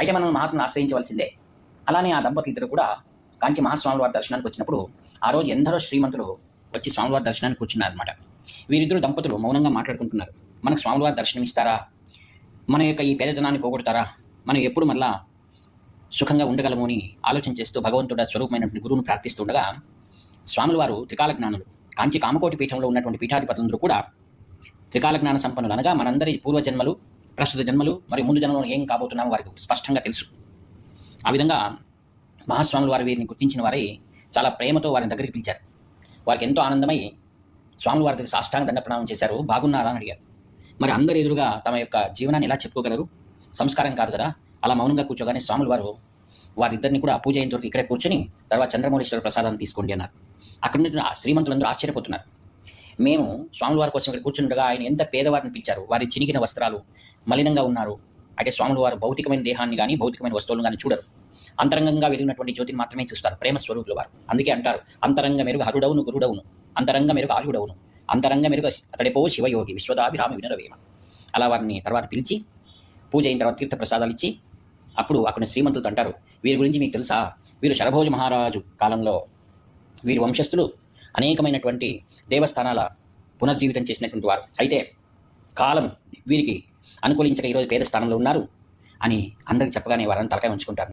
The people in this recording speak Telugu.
అయితే మనం మహాత్ముని ఆశ్రయించవలసిందే. అలానే ఆ దంపతులు ఇద్దరు కూడా కాంచి మహాస్వాముల వారి దర్శనానికి వచ్చినప్పుడు ఆ రోజు ఎందరో శ్రీమంతులు వచ్చి స్వామివారి దర్శనానికి కూర్చున్నారనమాట. వీరిద్దరు దంపతులు మౌనంగా మాట్లాడుకుంటున్నారు. మనకు స్వామివారి దర్శనం ఇస్తారా, మన యొక్క ఈ పేదతనాన్ని పోగొడతారా, మనం ఎప్పుడు మళ్ళా సుఖంగా ఉండగలము అని ఆలోచన చేస్తూ భగవంతుడ స్వరూపమైనటువంటి గురువును ప్రార్థిస్తుండగా స్వాముల వారు త్రికాల జ్ఞానులు, కాంచి కామకోటి పీఠంలో ఉన్నటువంటి పీఠాధిపతులందరూ కూడా త్రికాల జ్ఞాన సంపన్నులు. అనగా మనందరి పూర్వజన్మలు, ప్రస్తుత జన్మలు మరియు ముందు జన్మలో ఏం కాబోతున్నామో వారికి స్పష్టంగా తెలుసు. ఆ విధంగా మహాస్వాములు వారు వీరిని గుర్తించిన వారై చాలా ప్రేమతో వారిని దగ్గరికి పిలిచారు. వారికి ఎంతో ఆనందమై స్వాముల వారి దగ్గర సాష్టాంగ దండ ప్రణామం చేశారు. బాగున్నారా అని అడిగారు. మరి అందరి ఎదురుగా తమ యొక్క జీవనాన్ని ఎలా చెప్పుకోగలరు? సంస్కారం కాదు కదా. అలా మౌనంగా కూర్చోగానే స్వాముల వారు వారిద్దరిని కూడా పూజ అయిన వరకు ఇక్కడే కూర్చొని తర్వాత చంద్రమౌళీశ్వర ప్రసాదాన్ని తీసుకోండి అన్నారు. అక్కడ ఉన్న శ్రీమంతులందరూ ఆశ్చర్యపోతున్నారు. మేము స్వాముల వారి కోసం ఇక్కడ కూర్చుండగా ఆయన ఎంత పేదవారిని పిలిచారు, వారి చినిగిన వస్త్రాలు మలినంగా ఉన్నారు. అయితే స్వాముల వారు భౌతికమైన దేహాన్ని కానీ భౌతికమైన వస్తువులను కానీ చూడరు. అంతరంగంగా వెలిగినటువంటి జ్యోతిని మాత్రమే చూస్తారు. ప్రేమ స్వరూపుల వారు. అందుకే అంటారు, అంతరంగ మెరుగు హరుడవును గురుడవును, అంతరంగ మెరుగు ఆయుడవును, అంతరంగ మెరుగు అతడిపో శివయోగి విశ్వదాభిరామ వినరవేమ. అలా వారిని తర్వాత పిలిచి పూజ అయిన తర్వాత తీర్థ ప్రసాదాలు ఇచ్చి అప్పుడు అక్కడ శ్రీమంతులతో అంటారు, వీరి గురించి మీకు తెలుసా, వీరు శరభోజ మహారాజు కాలంలో వీరి వంశస్థులు అనేకమైనటువంటి దేవస్థానాల పునర్జీవితం చేసినటువంటి వారు. అయితే కాలం వీరికి అనుకూలించక ఈరోజు పేద స్థానంలో ఉన్నారు అని అందరికి చెప్పగానే వారిని తలకాయ ఉంచుకుంటారు.